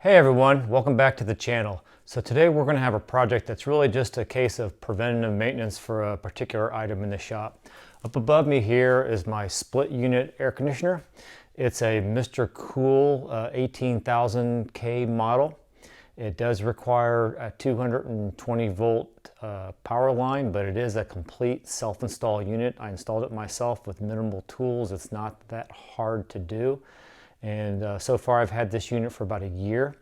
Hey everyone, welcome back to the channel. So today we're going to have a project that's really just a case of preventative maintenance for a particular item in the shop. Up above me here is my split unit air conditioner. It's a MRCOOL 18,000K model. It does require a 220 volt power line, but it is a complete self-install unit. I installed it myself with minimal tools. It's not that hard to do. And so far I've had this unit for about a year.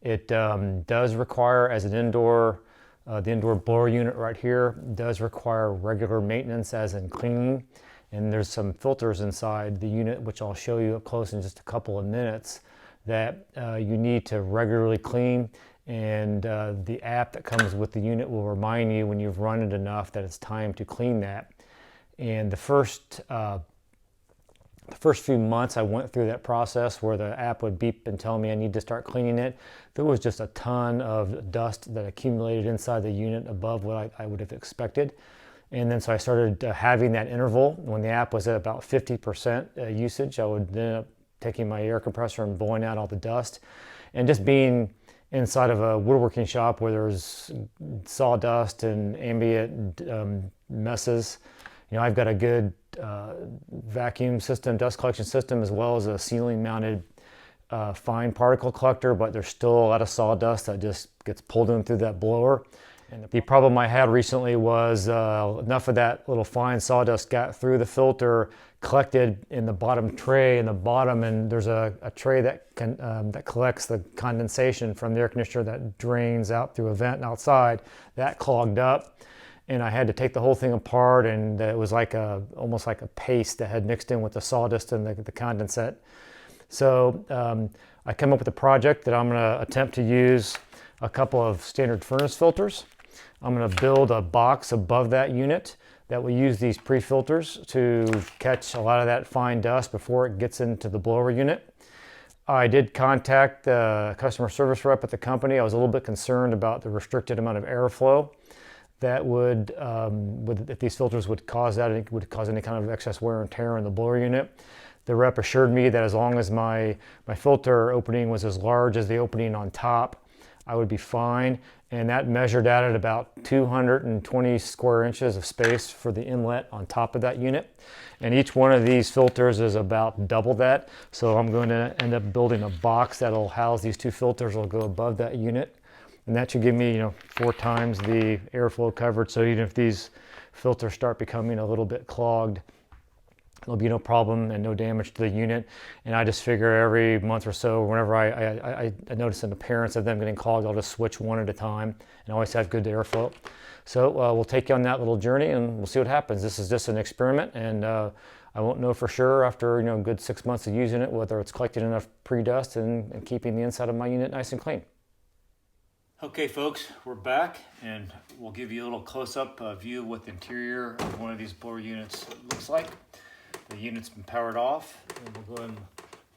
It does require, as an indoor, the indoor blower unit right here does require regular maintenance, as in cleaning. And there's some filters inside the unit, which I'll show you up close in just a couple of minutes, that you need to regularly clean. And the app that comes with the unit will remind you when you've run it enough that it's time to clean that. And the first few months I went through that process where the app would beep and tell me I need to start cleaning it. There was just a ton of dust that accumulated inside the unit above what I would have expected. And then so I started having that interval. When the app was at about 50% usage, I would end up taking my air compressor and blowing out all the dust. And just being inside of a woodworking shop where there's sawdust and ambient messes, you know, I've got a good vacuum system, dust collection system, as well as a ceiling mounted fine particle collector, but there's still a lot of sawdust that just gets pulled in through that blower. And the problem I had recently was enough of that little fine sawdust got through the filter, collected in the bottom tray in the bottom, and there's a tray that collects the condensation from the air conditioner that drains out through a vent outside. That clogged up. And I had to take the whole thing apart, and it was like almost like a paste that had mixed in with the sawdust and the condensate. So I came up with a project that I'm going to attempt to use a couple of standard furnace filters. I'm going to build a box above that unit that will use these pre-filters to catch a lot of that fine dust before it gets into the blower unit. I did contact the customer service rep at the company. I was a little bit concerned about the restricted amount of airflow that would, if these filters would cause that, it would cause any kind of excess wear and tear in the blower unit. The rep assured me that as long as my filter opening was as large as the opening on top, I would be fine. And that measured out at about 220 square inches of space for the inlet on top of that unit. And each one of these filters is about double that. So I'm going to end up building a box that'll house these two filters. It'll go above that unit. And that should give me, 4 times the airflow coverage. So even if these filters start becoming a little bit clogged, there'll be no problem and no damage to the unit. And I just figure every month or so, whenever I notice an appearance of them getting clogged, I'll just switch one at a time and always have good airflow. So we'll take you on that little journey and we'll see what happens. This is just an experiment, and I won't know for sure after a good 6 months of using it whether it's collecting enough pre-dust and keeping the inside of my unit nice and clean. Okay folks, we're back, and we'll give you a little close-up view of what the interior of one of these blower units looks like. The unit's been powered off, and we'll go ahead and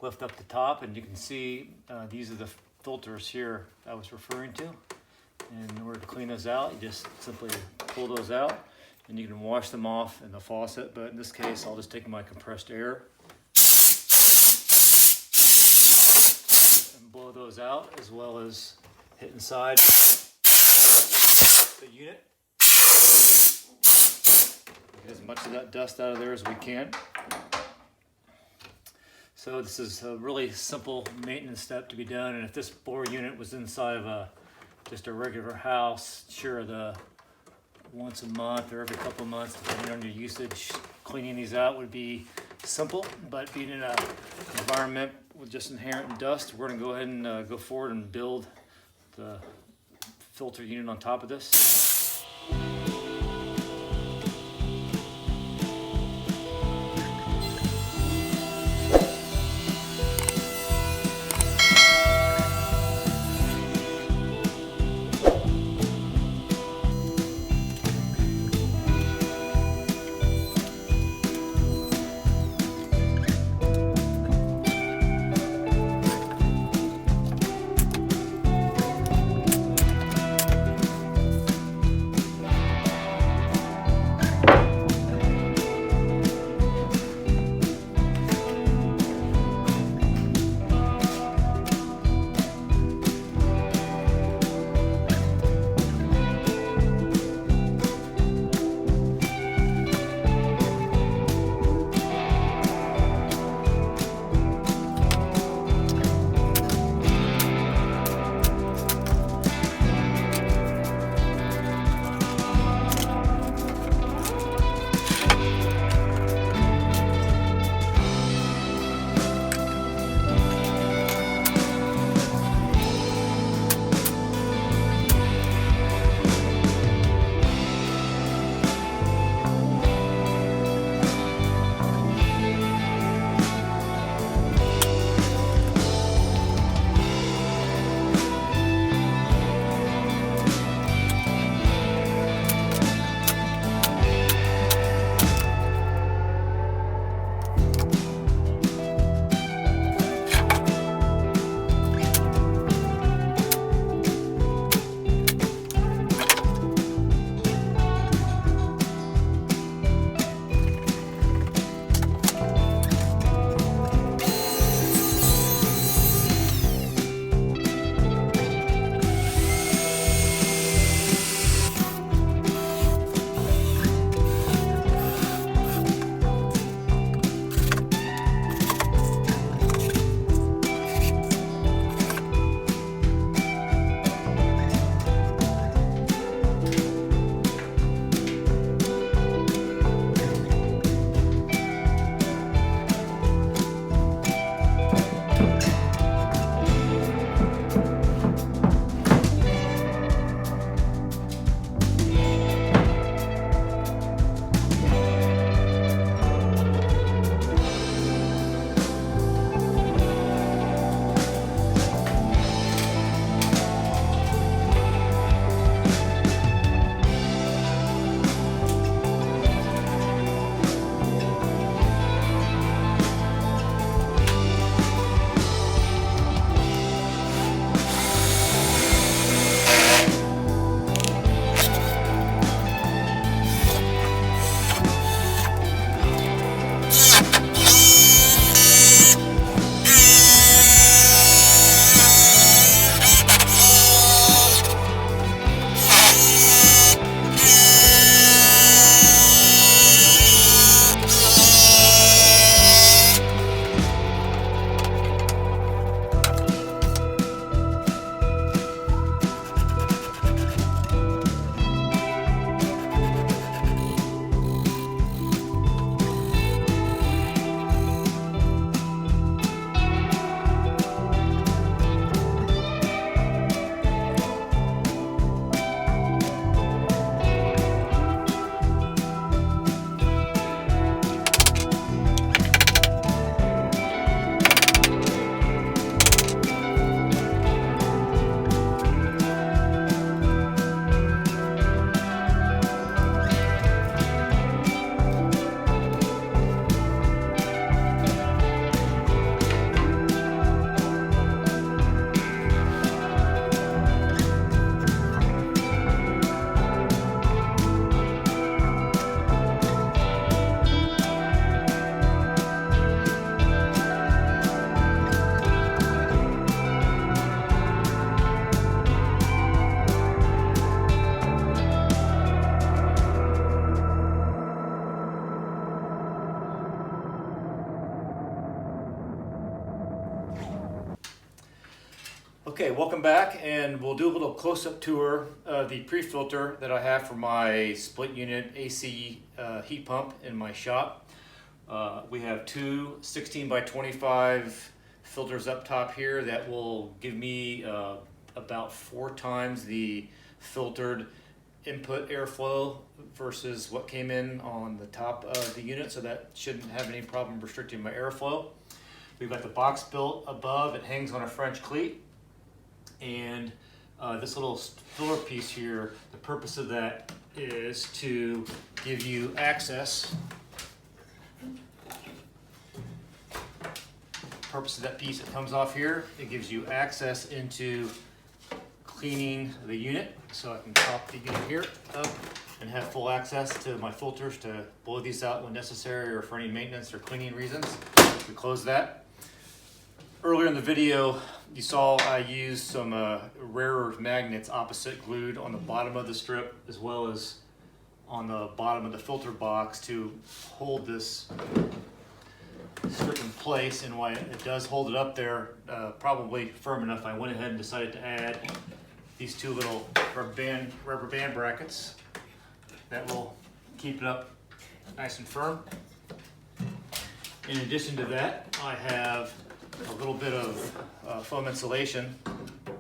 lift up the top, and you can see these are the filters here I was referring to. And in order to clean those out, you just simply pull those out, and you can wash them off in the faucet, but in this case I'll just take my compressed air and blow those out, as well as hit inside the unit. Get as much of that dust out of there as we can. So this is a really simple maintenance step to be done, and if this blower unit was inside of just a regular house, sure, the once a month or every couple of months, depending on your usage, cleaning these out would be simple. But being in an environment with just inherent dust, we're going to go ahead and go forward and build the filter unit on top of this. Okay, welcome back, and we'll do a little close-up tour of the pre-filter that I have for my split unit AC heat pump in my shop. We have two 16 by 25 filters up top here that will give me about 4 times the filtered input airflow versus what came in on the top of the unit, so that shouldn't have any problem restricting my airflow. We've got the box built above. It hangs on a French cleat. And this little filler piece here, the purpose of that is to give you access. Purpose of that piece that comes off here, it gives you access into cleaning the unit. So I can pop the unit here up and have full access to my filters to blow these out when necessary or for any maintenance or cleaning reasons. We close that. Earlier in the video, you saw I used some rare earth magnets opposite glued on the bottom of the strip as well as on the bottom of the filter box to hold this strip in place. And while it does hold it up there probably firm enough, I went ahead and decided to add these two little rubber band brackets that will keep it up nice and firm. In addition to that, I have a little bit of foam insulation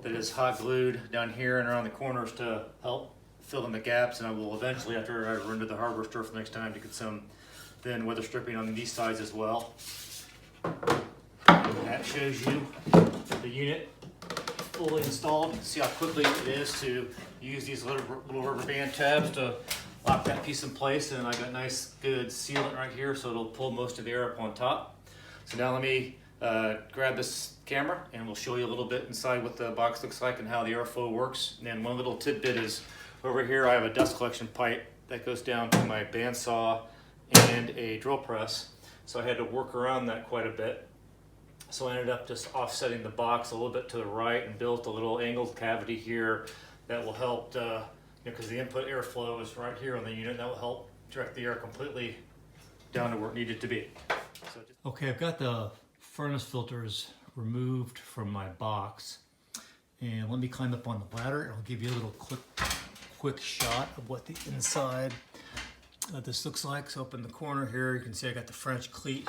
that is hot glued down here and around the corners to help fill in the gaps, and I will eventually, after I run to the hardware store for the next time, to get some thin weather stripping on these sides as well. And that shows you the unit fully installed. You can see how quickly it is to use these little rubber band tabs to lock that piece in place, and I got nice good sealant right here so it'll pull most of the air up on top. So now let me grab this camera and we'll show you a little bit inside what the box looks like and how the airflow works. And then one little tidbit is over here I have a dust collection pipe that goes down to my bandsaw and a drill press. So I had to work around that quite a bit. So I ended up just offsetting the box a little bit to the right and built a little angled cavity here that will help, because the input airflow is right here on the unit, that will help direct the air completely down to where it needed to be. Okay, I've got the furnace filters removed from my box, and let me climb up on the ladder and I'll give you a little quick shot of what the inside of this looks like. So up in the corner here you can see I got the French cleat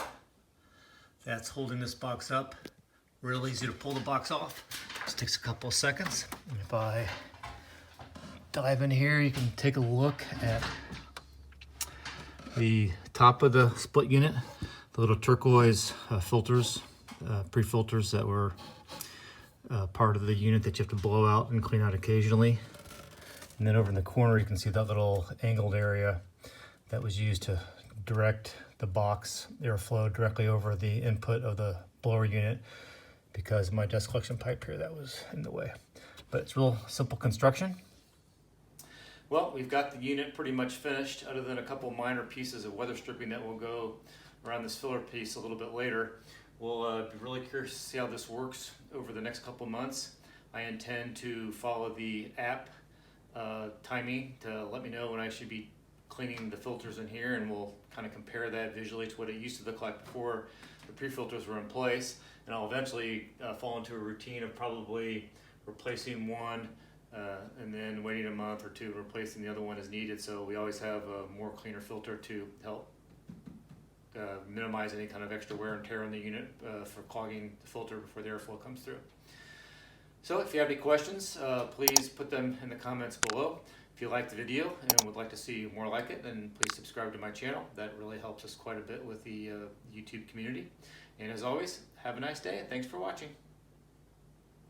that's holding this box up. Real easy to pull the box off. Just takes a couple of seconds. And if I dive in here, you can take a look at the top of the split unit. The little turquoise filters, pre-filters that were part of the unit that you have to blow out and clean out occasionally. And then over in the corner you can see that little angled area that was used to direct the box airflow directly over the input of the blower unit because of my dust collection pipe here that was in the way. But it's real simple construction. Well, we've got the unit pretty much finished other than a couple minor pieces of weather stripping that will go around this filler piece a little bit later. We'll be really curious to see how this works over the next couple months. I intend to follow the app timing to let me know when I should be cleaning the filters in here, and we'll kind of compare that visually to what it used to look like before the pre-filters were in place. And I'll eventually fall into a routine of probably replacing one and then waiting a month or two and replacing the other one as needed, so we always have a more cleaner filter to help minimize any kind of extra wear and tear on the unit for clogging the filter before the airflow comes through. So if you have any questions, please put them in the comments below. If you liked the video and would like to see more like it, then please subscribe to my channel. That really helps us quite a bit with the YouTube community. And as always, have a nice day and thanks for watching.